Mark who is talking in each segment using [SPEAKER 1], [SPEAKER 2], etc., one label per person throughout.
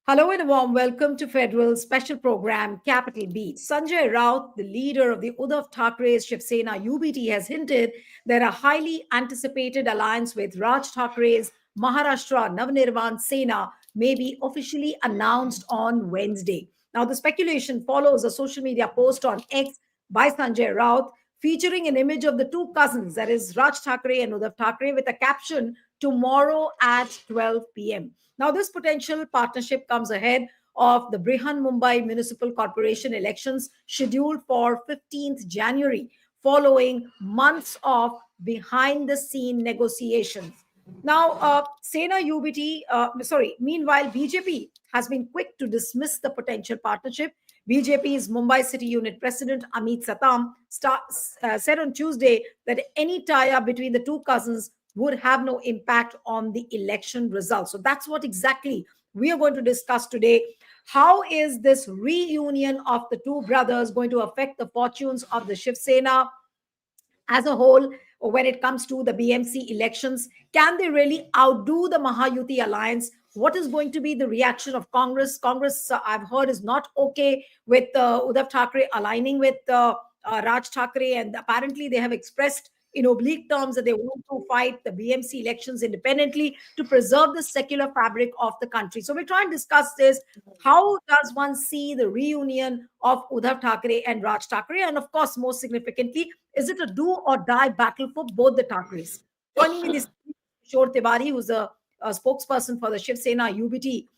[SPEAKER 1] Hello and a warm welcome to Federal Special Program Capital Beat. Sanjay Raut, the leader of the Uddhav Thackeray's Shiv Sena UBT, has hinted that a highly anticipated alliance with Raj Thackeray's Maharashtra Navnirman Sena may be officially announced on Wednesday. Now, the speculation follows a social media post on X by Sanjay Raut featuring an image of the two cousins, that is Raj Thackeray and Uddhav Thackeray, with a caption, "Tomorrow at 12 p.m." Now, this potential partnership comes ahead of the Brihanmumbai Municipal Corporation elections scheduled for 15th January, following months of behind the scene negotiations. Now, meanwhile, BJP has been quick to dismiss the potential partnership. BJP's Mumbai City Unit President Amit Satam said on Tuesday that any tie-up between the two cousins would have no impact on the election results. So that's what exactly we are going to discuss today. How is this reunion of the two brothers going to affect the fortunes of the Shiv Sena as a whole when it comes to the BMC elections? Can they really outdo the Mahayuti alliance? What is going to be the reaction of Congress? Congress, I've heard, is not okay with Uddhav Thackeray aligning with Raj Thackeray, and apparently they have expressed in oblique terms that they want to fight the BMC elections independently to preserve the secular fabric of the country. So we're trying to discuss this. How does one see the reunion of Uddhav Thackeray and Raj Thackeray? And of course, most significantly, is it a do or die battle for both the Thackerays? Joining me this Kishore Tiwari, who's a spokesperson for the Shiv Sena UBT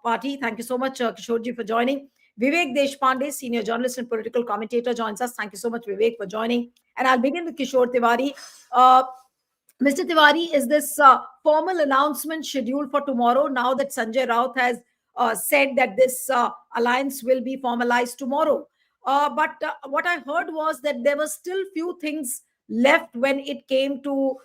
[SPEAKER 1] party. Thank you so much, Kishore, for joining. Vivek Deshpande, senior journalist and political commentator, joins us. Thank you so much, Vivek, for joining. And I'll begin with Kishore Tiwari. Mr. Tiwari, is this formal announcement scheduled for tomorrow now that Sanjay Raut has said that this alliance will be formalized tomorrow? But what I heard was that there were still few things left when it came to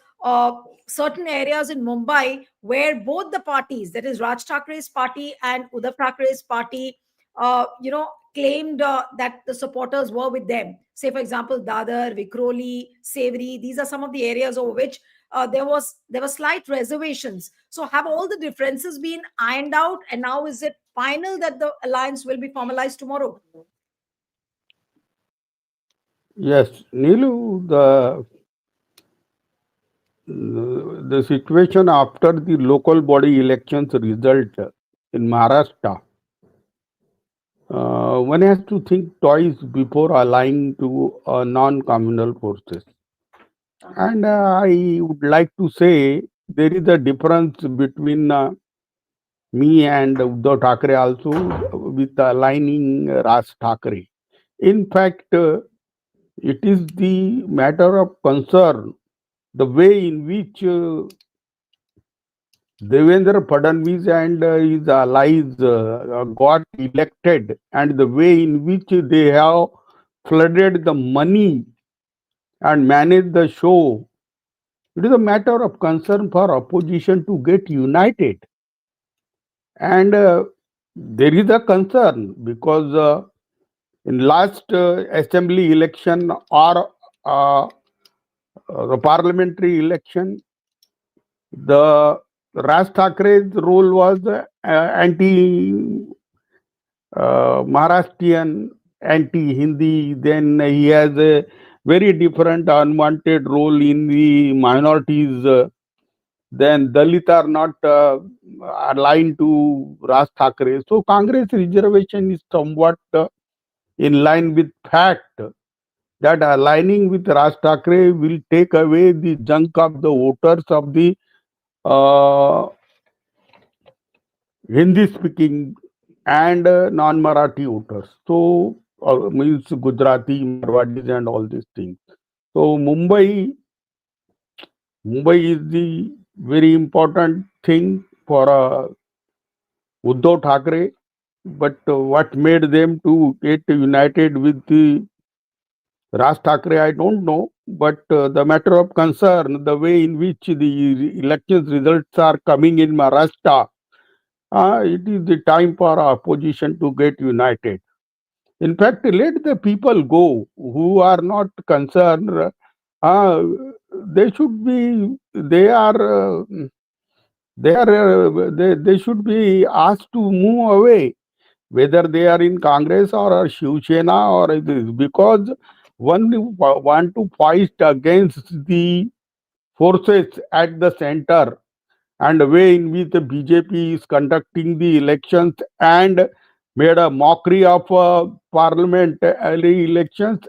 [SPEAKER 1] certain areas in Mumbai where both the parties, that is Raj Thakuray's party and Uddhav Thakuray's party, claimed that the supporters were with them. Say, for example, Dadar, Vikroli, Sevri. These are some of the areas over which there were slight reservations. So, have all the differences been ironed out, and now is it final that the alliance will be formalized tomorrow?
[SPEAKER 2] Yes, Nilu, the situation after the local body elections result in Maharashtra, one has to think twice before allying to non-communal forces. And I would like to say there is a difference between me and Uddhav Thackeray also with aligning Raj Thackeray. In fact, it is the matter of concern, the way in which Devendra Fadnavis and his allies got elected, and the way in which they have flooded the money and managed the show. It is a matter of concern for opposition to get united. And there is a concern because in last assembly election or the parliamentary election, the Raj Thakrae's role was anti Maharashtrian, anti Hindi. Then he has a very different unwanted role in the minorities. Then Dalit are not aligned to Raj Thackeray. So Congress reservation is somewhat in line with fact that aligning with Raj Thackeray will take away the junk of the voters of the Hindi speaking and non-Marathi voters. So means Gujarati, Marwadis and all these things. So Mumbai is the very important thing for Uddhav Thackeray. But what made them to get united with the Raj Thackeray, I don't know. But the matter of concern, the way in which the elections results are coming in Maharashtra, it is the time for opposition to get united. In fact, let the people go who are not concerned. They should be. They are They should be asked to move away, whether they are in Congress or Shiv Sena or this, because one want to fight against the forces at the center and the way in which the BJP is conducting the elections and made a mockery of parliamentary elections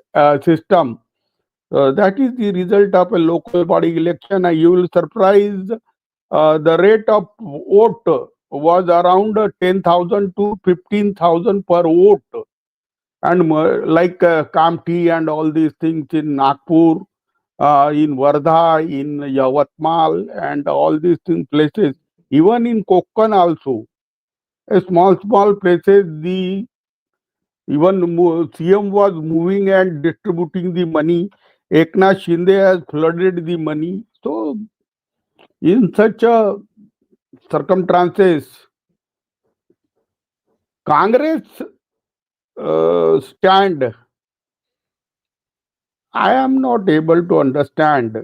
[SPEAKER 2] system. That is the result of a local body election. And you will surprise the rate of vote was around 10,000 to 15,000 per vote. And like Kamti and all these things in Nagpur, in Wardha, in Yavatmal, and all these things places, even in Konkan also, small places, the even CM was moving and distributing the money. Eknath Shinde has flooded the money. So, in such a circumstances, Congress stand, I am not able to understand.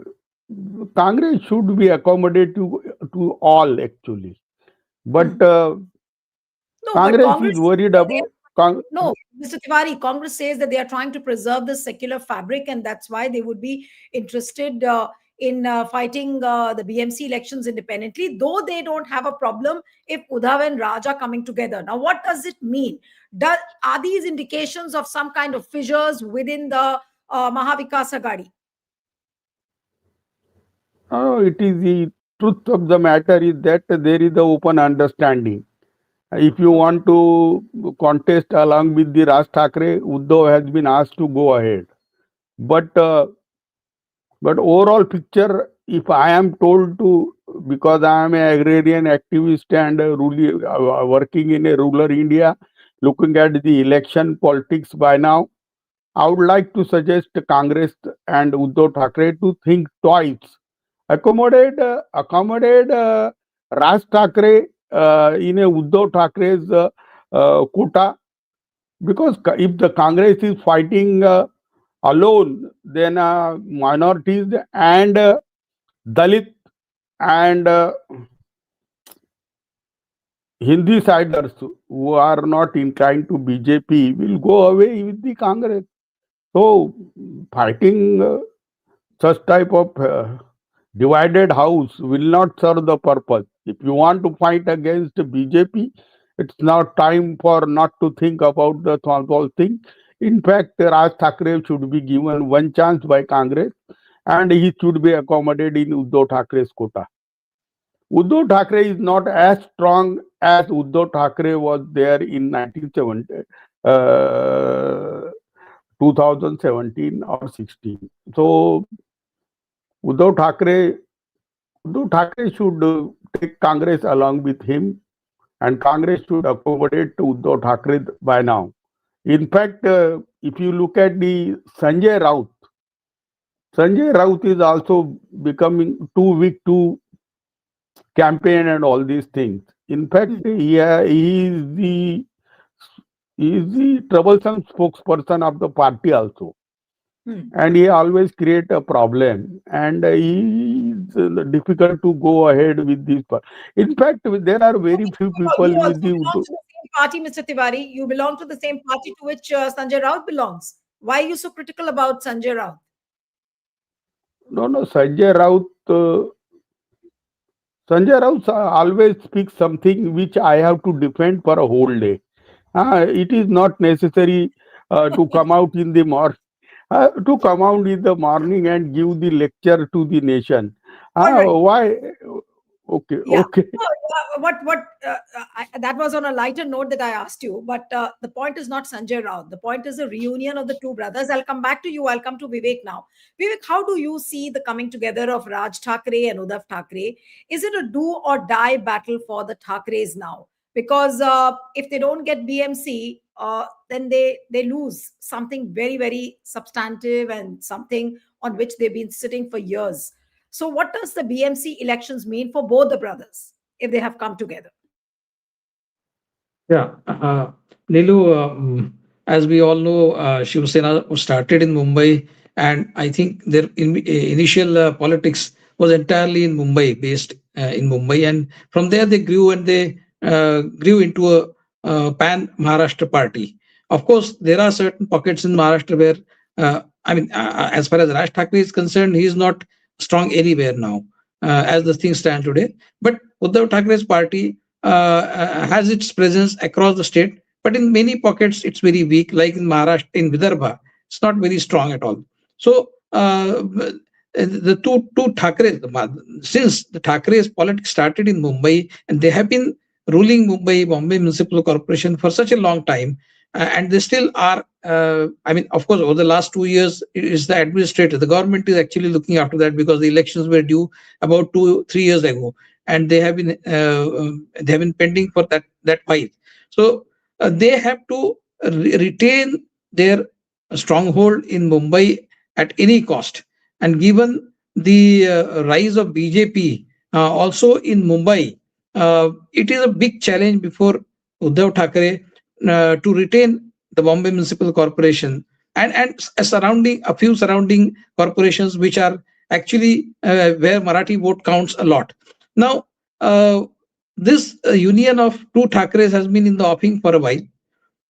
[SPEAKER 2] Congress should be accommodative to all actually, but
[SPEAKER 1] Hmm. No, but
[SPEAKER 2] Congress is
[SPEAKER 1] Congress
[SPEAKER 2] worried
[SPEAKER 1] says
[SPEAKER 2] about.
[SPEAKER 1] no, Mr. Tiwari, Congress says that they are trying to preserve the secular fabric, and that's why they would be interested in fighting the BMC elections independently, though they don't have a problem if Uddhav and Raj are coming together. Now, what does it mean? Are these indications of some kind of fissures within the Mahavikas Agadi?
[SPEAKER 2] It is the truth of the matter is that there is the open understanding. If you
[SPEAKER 1] Okay.
[SPEAKER 2] want to contest along with the Raj Thackeray, Uddhav has been asked to go ahead. But overall picture, if I am told to, because I am an agrarian activist and working in a rural India, looking at the election politics by now, I would like to suggest Congress and Uddhav Thackeray to think twice. Accommodate Raj Thackeray in a Uddhav Thackeray's quota, because if the Congress is fighting alone, then minorities and Dalit and Hindi siders who are not inclined to BJP will go away with the Congress. So fighting such type of divided house will not serve the purpose. If you want to fight against BJP, it's now time for not to think about the whole thing. In fact, Raj Thackeray should be given one chance by Congress and he should be accommodated in Uddhav Thackeray's quota. Uddhav Thackeray is not as strong as Uddhav Thackeray was there in 1970, uh, 2017 or 16. So Uddhav Thackeray, Uddhav Thackeray should take Congress along with him, and Congress should accommodate to Uddhav Thackeray by now. In fact, if you look at the Sanjay Raut is also becoming too weak to campaign and all these things. In fact,
[SPEAKER 1] Hmm.
[SPEAKER 2] he is the troublesome spokesperson of the party also,
[SPEAKER 1] Hmm.
[SPEAKER 2] and he always create a problem, and he is difficult to go ahead with this. In fact, there are very
[SPEAKER 1] Okay.
[SPEAKER 2] few people
[SPEAKER 1] You
[SPEAKER 2] with
[SPEAKER 1] also
[SPEAKER 2] the
[SPEAKER 1] belong to the same party, Mr. Tiwari. You belong to the same party to which Sanjay Raut belongs. Why are you so critical about Sanjay Raut?
[SPEAKER 2] no Sanjay Raut. Sanjay Raut always speaks something which I have to defend for a whole day. It is not necessary to come out in the to come out in the morning and give the lecture to the nation.
[SPEAKER 1] All right.
[SPEAKER 2] Why? Okay,
[SPEAKER 1] Yeah.
[SPEAKER 2] okay.
[SPEAKER 1] No, that was on a lighter note that I asked you, but the point is not Sanjay Raut. The point is the reunion of the two brothers. I'll come back to you. I'll come to Vivek now. Vivek, how do you see the coming together of Raj Thackeray and Uddhav Thackeray? Is it a do or die battle for the Thackerays now? Because if they don't get BMC, then they lose something very, very substantive and something on which they've been sitting for years. So, what does the BMC elections mean for both the brothers if they have come together?
[SPEAKER 3] Yeah, Nilu, as we all know, Shiv Sena started in Mumbai, and I think their initial politics was entirely in Mumbai, based in Mumbai, and from there they grew, and they grew into a pan Maharashtra party. Of course, there are certain pockets in Maharashtra where, as far as Raj Thackeray is concerned, he is not strong anywhere now, as the things stand today. But Uddhav Thackeray's party has its presence across the state, but in many pockets it's very weak, like in Maharashtra, in Vidarbha, it's not very strong at all. So the two Thackerays, since the Thackeray's politics started in Mumbai, and they have been ruling Bombay Municipal Corporation for such a long time, and they still are. Of course, over the last 2 years, it is the administrator. The government is actually looking after that, because the elections were due about 2-3 years ago, and they have been pending for that fight. So they have to retain their stronghold in Mumbai at any cost. And given the rise of BJP also in Mumbai, it is a big challenge before Uddhav Thackeray to retain the Bombay Municipal Corporation and a few surrounding corporations, which are actually where Marathi vote counts a lot. Now, this union of two Thackerays has been in the offing for a while.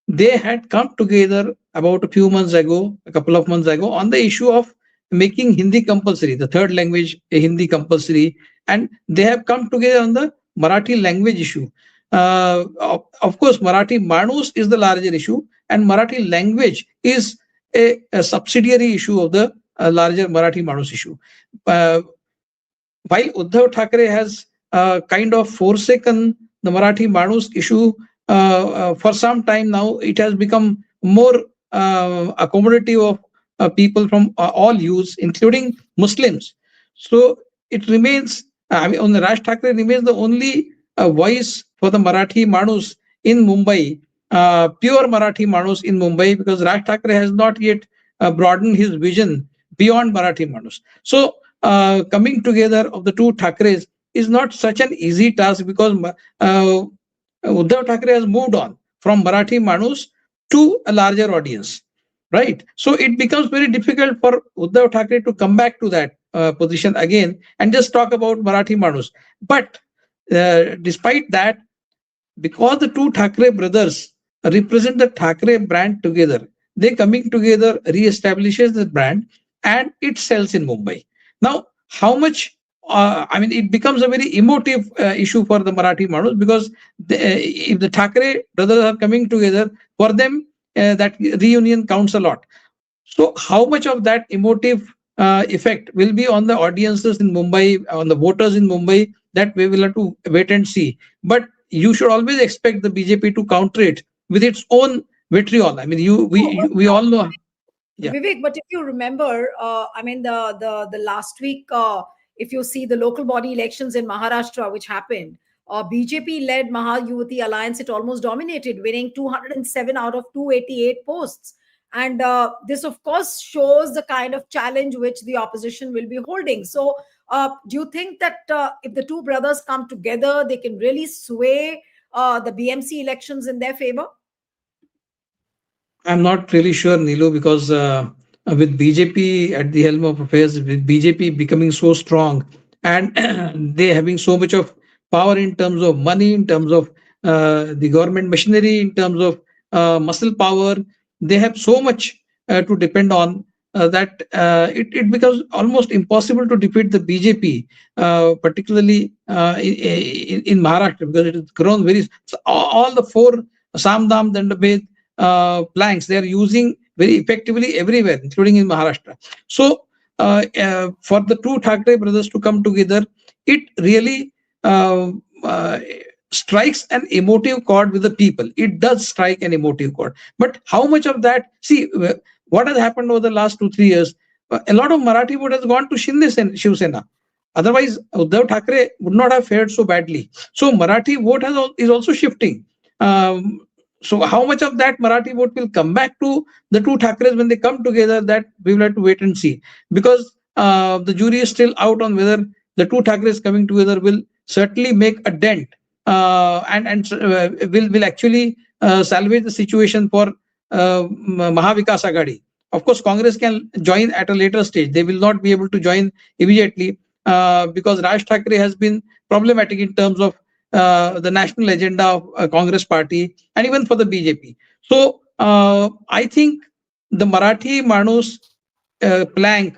[SPEAKER 3] They had come together about a couple of months ago, on the issue of making Hindi compulsory, the third language Hindi compulsory, and they have come together on the Marathi language issue. Of course, Marathi Manus is the larger issue, and Marathi language is a subsidiary issue of the larger Marathi Manus issue. While Uddhav Thackeray has kind of forsaken the Marathi Manus issue for some time now, it has become more accommodative of people from all hues, including Muslims. So it remains, Raj Thackeray remains the only voice for the Marathi Manus in Mumbai, pure Marathi Manus in Mumbai, because Raj Thackeray has not yet broadened his vision beyond Marathi Manus. So coming together of the two Thackerays is not such an easy task, because Uddhav Thackeray has moved on from Marathi Manus to a larger audience, right? So it becomes very difficult for Uddhav Thackeray to come back to that position again and just talk about Marathi Manus. But despite that, because the two Thackeray brothers represent the Thackeray brand together, they coming together re-establishes the brand, and it sells in Mumbai. Now, how much? It becomes a very emotive issue for the Marathi Manus, because if the Thackeray brothers are coming together, for them that reunion counts a lot. So how much of that emotive effect will be on the audiences in Mumbai, on the voters in Mumbai, that we will have to wait and see. But you should always expect the BJP to counter it with its own vitriol. We all know. Yeah.
[SPEAKER 1] Vivek, but if you remember, the last week, if you see the local body elections in Maharashtra, which happened, BJP-led Mahayuti alliance, it almost dominated, winning 207 out of 288 posts. And this, of course, shows the kind of challenge which the opposition will be holding. So do you think that if the two brothers come together, they can really sway the BMC elections in their favor?
[SPEAKER 3] I'm not really sure, Nilu, because with BJP at the helm of affairs, with BJP becoming so strong, and they having so much of power in terms of money, in terms of the government machinery, in terms of muscle power, they have so much to depend on that it becomes almost impossible to defeat the BJP, particularly in Maharashtra, because it has grown very. So all the four Samdam Dandabhed planks they are using very effectively everywhere, including in Maharashtra. So for the two Thackeray brothers to come together, it really strikes an emotive chord with the people. It does strike an emotive chord. But how much of that, see, what has happened over the last 2-3 years, a lot of Marathi vote has gone to Shiv Sena. Otherwise, Uddhav Thackeray would not have fared so badly. So Marathi vote is also shifting. So how much of that Marathi vote will come back to the two Thackerays when they come together, that we will have to wait and see. Because the jury is still out on whether the two Thackerays coming together will certainly make a dent and will actually salvage the situation for Mahavikas Aghadi. Of course, Congress can join at a later stage. They will not be able to join immediately. because Raj Thackeray has been problematic in terms of the national agenda of Congress party and even for the BJP. So I think the Marathi Manus plank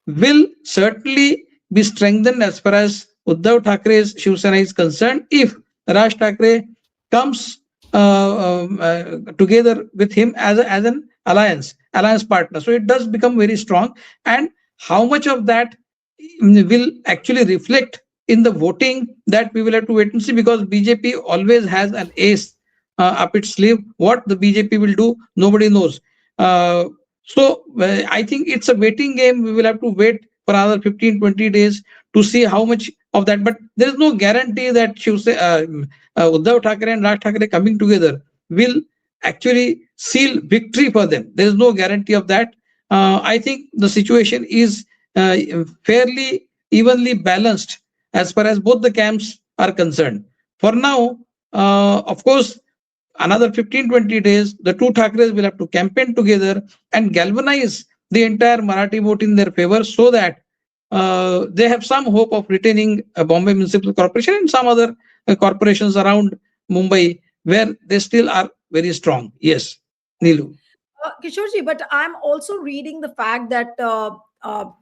[SPEAKER 3] will certainly be strengthened as far as Uddhav Thackeray's Shiv Sena is concerned if Raj Thackeray comes together with him as an alliance partner. So it does become very strong. And how much of that will actually reflect in the voting, that we will have to wait and see, because BJP always has an ace up its sleeve. What the BJP will do, nobody knows. I think it's a waiting game. We will have to wait for another 15-20 days to see how much of that. But there is no guarantee that Uddhav Thackeray and Raj Thackeray coming together will actually seal victory for them. There is no guarantee of that. I think the situation is fairly evenly balanced as far as both the camps are concerned. For now, of course, another 15-20 days, the two Thackerays will have to campaign together and galvanize the entire Marathi vote in their favor, so that they have some hope of retaining Bombay Municipal Corporation and some other corporations around Mumbai where they still are very strong. Yes, Neelu.
[SPEAKER 1] Kishorji, but I'm also reading the fact that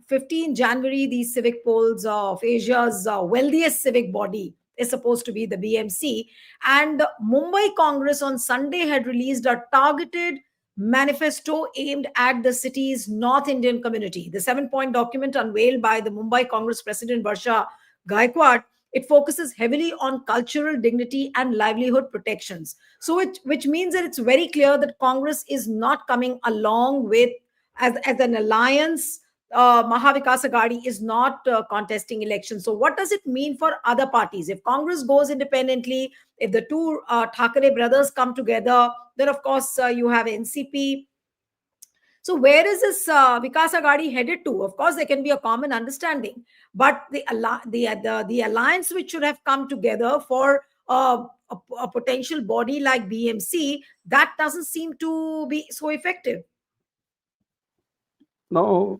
[SPEAKER 1] 15 January, the civic polls of Asia's wealthiest civic body is supposed to be the BMC. And Mumbai Congress on Sunday had released a targeted manifesto aimed at the city's North Indian community. The 7-point document unveiled by the Mumbai Congress President Varsha Gaikwad, it focuses heavily on cultural dignity and livelihood protections. So, which means that it's very clear that Congress is not coming along with as an alliance. Mahavikas Aghadi is not contesting elections. So, what does it mean for other parties? If Congress goes independently, if the two Thackeray brothers come together, then of course you have NCP. So where is this Vikas Aghadi headed to? Of course, there can be a common understanding, but the alliance which should have come together for a potential body like BMC, that doesn't seem to be so effective.
[SPEAKER 2] Now,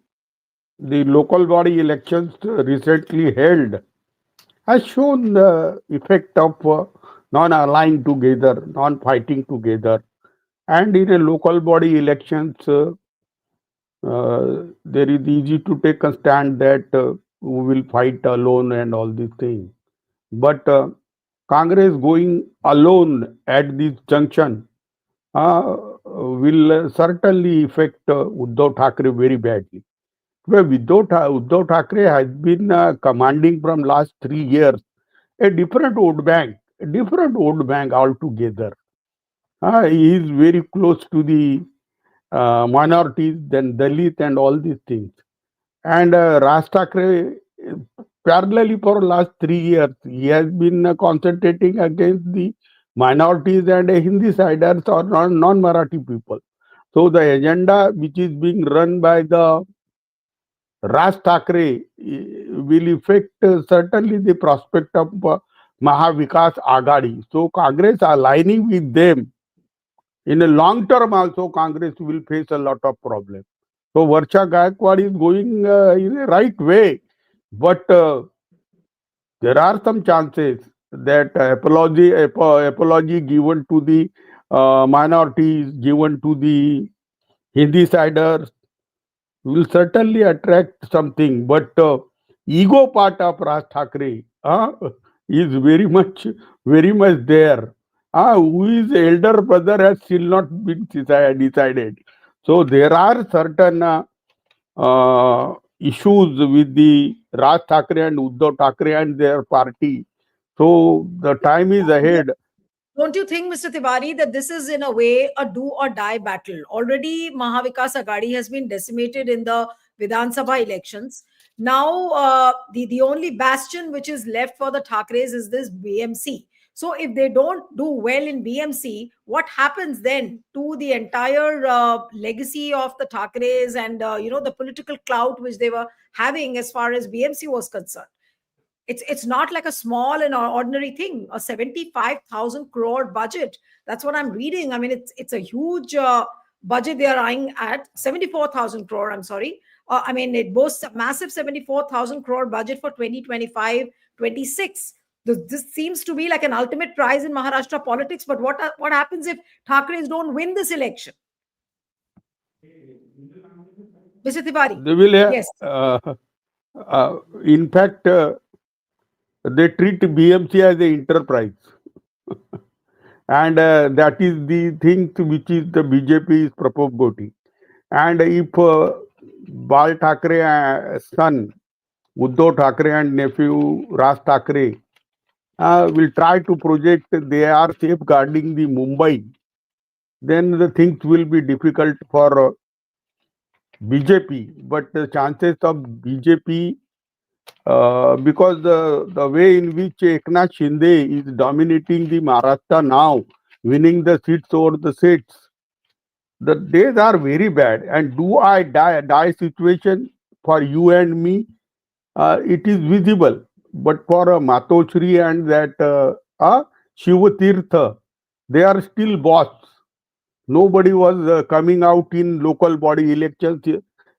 [SPEAKER 2] the local body elections recently held has shown the effect of non-aligning together, non-fighting together. And in a local body elections, there is easy to take a stand that we will fight alone and all these things. But Congress going alone at this junction will certainly affect Uddhav Thackeray very badly. Well, Uddhav Thackeray has been commanding from last 3 years a different vote bank altogether. He is very close to the minorities, then Dalit and all these things. And Raj Thackeray, parallelly for last 3 years, he has been concentrating against the minorities and Hindi-siders or non-Marathi people. So the agenda which is being run by the Raj Thackeray will affect certainly the prospect of Mahavikas Aghadi. So Congress aligning with them in a long term also, Congress will face a lot of problems. So Varsha Gaikwad is going in a right way, but there are some chances that apology given to the minorities, given to the Hindi siders will certainly attract something. But ego part of Raj Thackeray is very much there. Who is elder brother has still not been decided. So there are certain issues with the Raj Thackeray and Uddhav Thackeray and their party. So the time is ahead.
[SPEAKER 1] Don't you think, Mr. Tiwari, that this is in a way a do or die battle? Already Mahavikas Aghadi has been decimated in the Vidhan Sabha elections. Now, the only bastion which is left for the Thackerays is this BMC. So if they don't do well in BMC, what happens then to the entire legacy of the Thackerays and, the political clout which they were having as far as BMC was concerned? It's not like a small and ordinary thing. A 75,000 crore budget. That's what I'm reading. I mean, it's a huge budget they are eyeing at. 74,000 crore. I'm sorry. I mean, it boasts a massive 74,000 crore budget for 2025-26. This seems to be like an ultimate prize in Maharashtra politics. But what happens if Thackerays don't win this election? Mr. Tiwari.
[SPEAKER 2] They will
[SPEAKER 1] Yes.
[SPEAKER 2] in fact, they treat BMC as an enterprise. And that is the thing which is the BJP is propagating. And if Bal Thackeray son, Uddhav Thackeray and nephew Raj Thackeray will try to project they are safeguarding the Mumbai, then the things will be difficult for BJP. But the chances of BJP, because the way in which Eknath Shinde is dominating the Maharashtra now, winning the seats over the seats, the days are very bad. And do I die situation for you and me, it is visible. But for Matochri and that Shivatirtha, they are still boss. Nobody was coming out in local body elections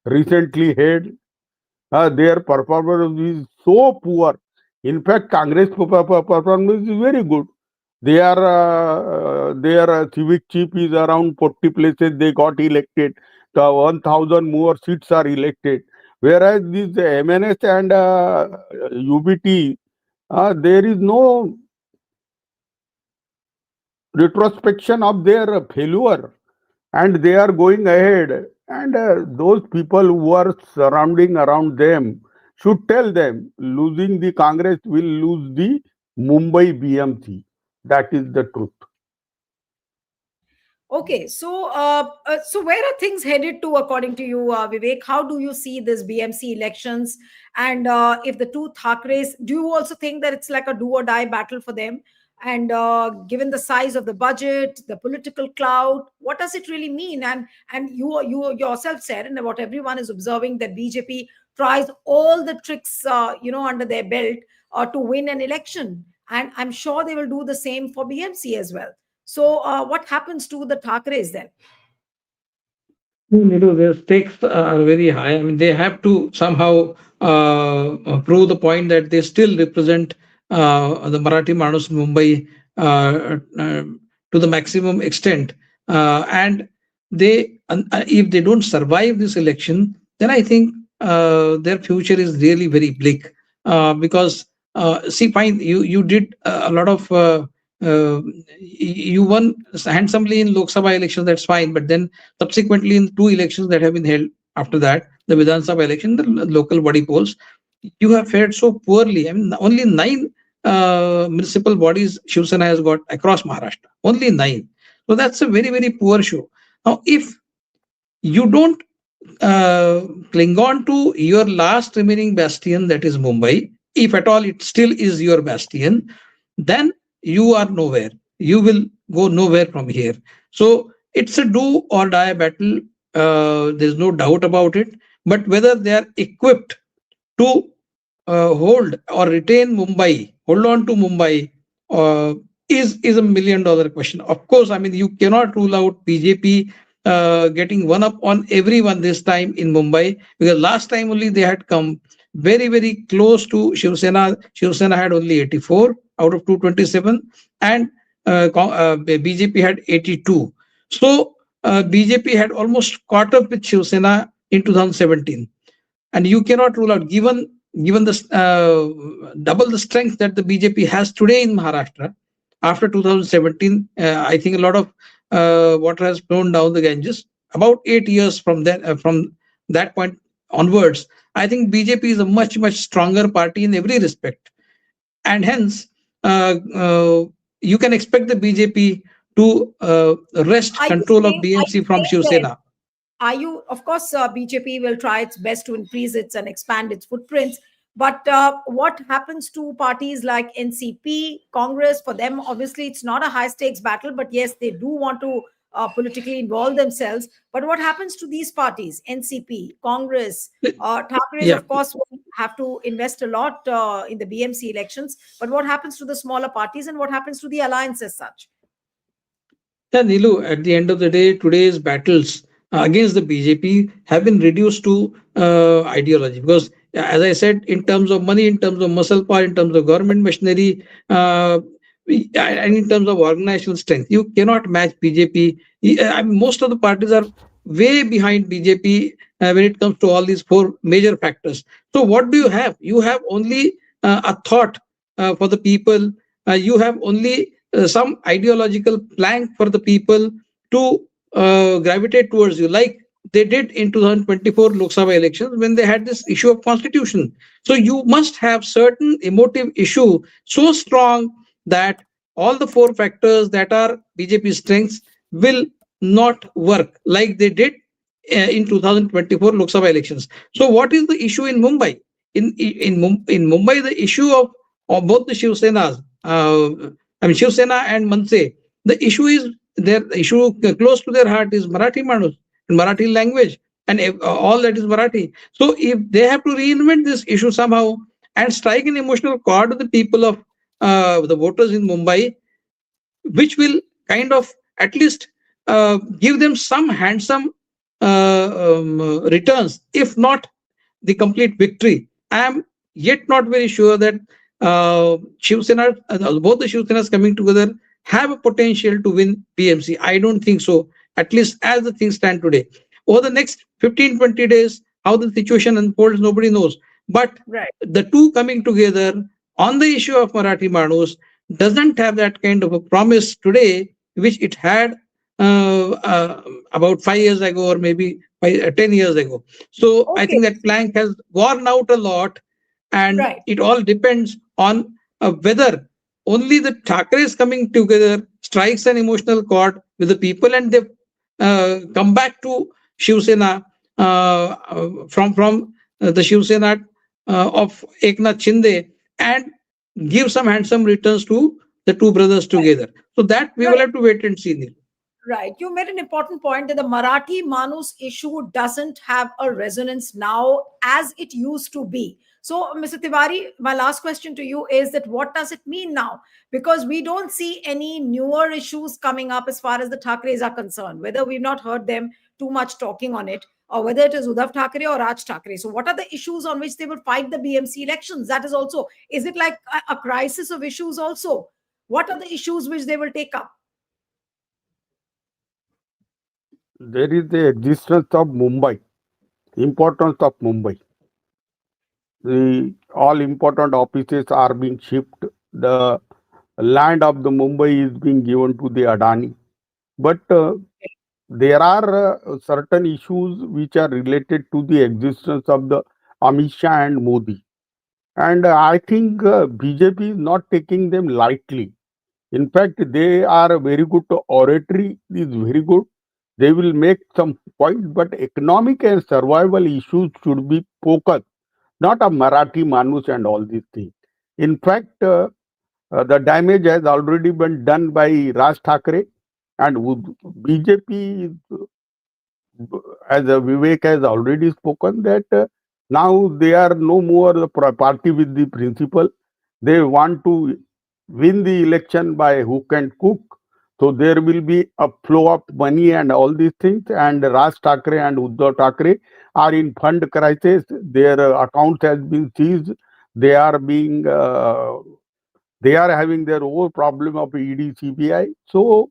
[SPEAKER 2] recently held. Their performance is so poor. In fact, Congress performance is very good. Their civic chief is around 40 places they got elected. The 1,000 more seats are elected. Whereas this MNS and UBT, there is no retrospection of their failure, and they are going ahead. And those people who are surrounding around them should tell them losing the Congress will lose the Mumbai BMC. That is the truth.
[SPEAKER 1] Okay, so where are things headed to, according to you, Vivek? How do you see this BMC elections? And if the two Thackeray's, do you also think that it's like a do or die battle for them? And given the size of the budget, the political cloud, what does it really mean? And you yourself said, and what everyone is observing, that BJP tries all the tricks, under their belt to win an election, and I'm sure they will do the same for BMC as well. So, what happens to the Thackeray's then?
[SPEAKER 3] Their stakes are very high. I mean, they have to somehow prove the point that they still represent the Marathi Manus in Mumbai to the maximum extent. And if they don't survive this election, then I think their future is really very bleak. Because see, fine, you did a lot of. You won handsomely in Lok Sabha elections, that's fine. But then subsequently in two elections that have been held after that, the Vidhan Sabha election, the local body polls, you have fared so poorly. I mean, only 9 municipal bodies Shiv Sena has got across Maharashtra. Only 9. So that's a very, very poor show. Now, if you don't cling on to your last remaining bastion, that is Mumbai, if at all it still is your bastion, then you are nowhere. You will go nowhere from here. So it's a do or die battle. There's no doubt about it. But whether they are equipped to hold or retain Mumbai, hold on to Mumbai, is a $1 million question. Of course, I mean, you cannot rule out BJP getting one up on everyone this time in Mumbai, because last time only they had come very, very close to Shiv Sena. Shiv Sena had only 84 out of 227, and BJP had 82. So BJP had almost caught up with Shiv Sena in 2017, and you cannot rule out, given the double the strength that the BJP has today in Maharashtra after 2017. I think a lot of water has flown down the Ganges. About 8 years from that point onwards, I think BJP is a much, much stronger party in every respect, and hence you can expect the BJP to wrest control of BMC from Shiv Sena.
[SPEAKER 1] Of course, BJP will try its best to increase its and expand its footprints. But what happens to parties like NCP, Congress? For them, obviously, it's not a high stakes battle, but yes, they do want to politically involve themselves. But what happens to these parties, NCP, Congress, Thackeray's, of course, will have to invest a lot in the BMC elections. But what happens to the smaller parties, and what happens to the alliance as such?
[SPEAKER 3] Yeah, Nilu, at the end of the day, today's battles against the BJP have been reduced to ideology. Because, as I said, in terms of money, in terms of muscle power, in terms of government machinery, and in terms of organizational strength, you cannot match BJP. I mean, most of the parties are way behind BJP when it comes to all these four major factors. So, what do you have? You have only a thought for the people. You have only some ideological plank for the people to gravitate towards you, like they did in 2024 Lok Sabha elections when they had this issue of constitution. So you must have certain emotive issue so strong that all the four factors that are BJP strengths will not work like they did in 2024 Lok Sabha elections. So what is the issue in Mumbai? In Mumbai, the issue of both the Shiv Senas, Shiv Sena and Manse, the issue is their issue close to their heart is Marathi Manus and Marathi language and all that is Marathi. So if they have to reinvent this issue somehow and strike an emotional chord with the people of the voters in Mumbai, which will kind of at least give them some handsome returns, if not the complete victory. I am yet not very sure that Shiv Sena, both the Shiv Senas coming together have a potential to win BMC. I don't think so, at least as the things stand today. Over the next 15-20 days, how the situation unfolds, nobody knows. But
[SPEAKER 1] Right.
[SPEAKER 3] the two coming together on the issue of Marathi Manus doesn't have that kind of a promise today, which it had about 5 years ago or maybe 10 years ago. So I
[SPEAKER 1] Okay.
[SPEAKER 3] think that plank has worn out a lot, and
[SPEAKER 1] Right.
[SPEAKER 3] it all depends on whether only the Thackeray's coming together strikes an emotional chord with the people, and they come back to Shiv Sena from the Shiv Sena of Eknath Shinde, and give some handsome returns to the two brothers together. So that we will
[SPEAKER 1] Right.
[SPEAKER 3] have to wait and see, Neil.
[SPEAKER 1] Right. You made an important point that the Marathi Manus issue doesn't have a resonance now as it used to be. So, Mr. Tiwari, my last question to you is that what does it mean now? Because we don't see any newer issues coming up as far as the Thackeray's are concerned, whether we've not heard them too much talking on it, or whether it is Uddhav Thackeray or Raj Thackeray. So, what are the issues on which they will fight the BMC elections? That is also, is it like a crisis of issues also? What are the issues which they will take up?
[SPEAKER 2] There is the existence of Mumbai, importance of Mumbai. The all important offices are being shifted. The land of the Mumbai is being given to the Adani. But there are certain issues which are related to the existence of the Amit Shah and Modi. And I think BJP is not taking them lightly. In fact, they are very good. Oratory is very good. They will make some point, but economic and survival issues should be focused, not a Marathi Manus and all these things. In fact, the damage has already been done by Raj Thackeray, and BJP, as Vivek has already spoken, that now they are no more the party with the principle. They want to win the election by hook and crook. So there will be a flow of money and all these things. And Raj Thackeray and Uddhav Thackeray are in fund crisis. Their account has been seized. They are being, they are having their own problem of ED, CBI. So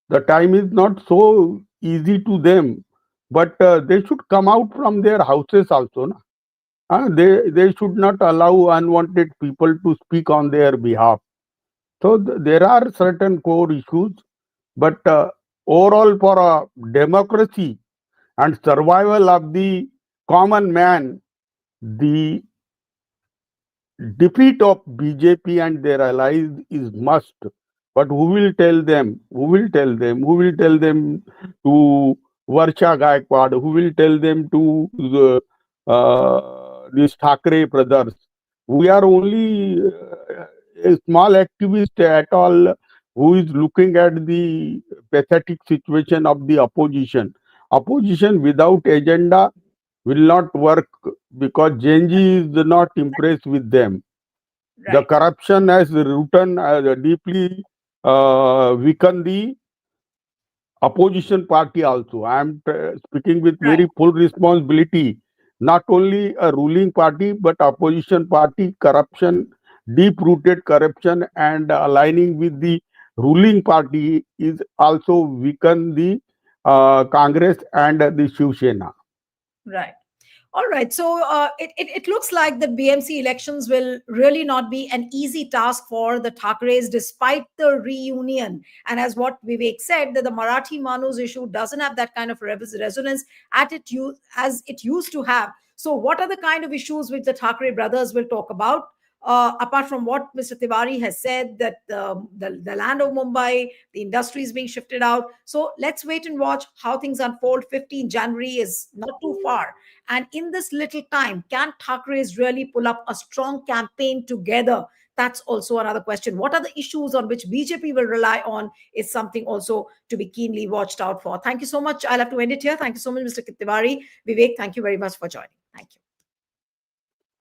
[SPEAKER 2] the time is not so easy to them. But they should come out from their houses also. Na? They should not allow unwanted people to speak on their behalf. So there are certain core issues, but overall for a democracy and survival of the common man, the defeat of BJP and their allies is must. But who will tell them? Who will tell them? Who will tell them to Varsha Gaikwad? Who will tell them to these Thackeray brothers? We are only a small activist at all who is looking at the pathetic situation of the opposition. Opposition without agenda will not work because Genji is not impressed with them. The
[SPEAKER 1] Right.
[SPEAKER 2] corruption has rooted deeply weakened the opposition party also. I am speaking with
[SPEAKER 1] Right.
[SPEAKER 2] very full responsibility. Not only a ruling party, but opposition party corruption, deep-rooted corruption, and aligning with the ruling party is also weaken the Congress and the Shiv Sena.
[SPEAKER 1] Right. All right. So it looks like the BMC elections will really not be an easy task for the Thackerays despite the reunion. And as what Vivek said, that the Marathi Manus issue doesn't have that kind of resonance as it used to have. So what are the kind of issues which the Thackeray brothers will talk about? Apart from what Mr. Tiwari has said, that the land of Mumbai, the industry is being shifted out. So let's wait and watch how things unfold. 15 January is not too far. And in this little time, can Thackeray's really pull up a strong campaign together? That's also another question. What are the issues on which BJP will rely on is something also to be keenly watched out for. Thank you so much. I'll have to end it here. Thank you so much, Mr. Tiwari. Vivek, thank you very much for joining. Thank you.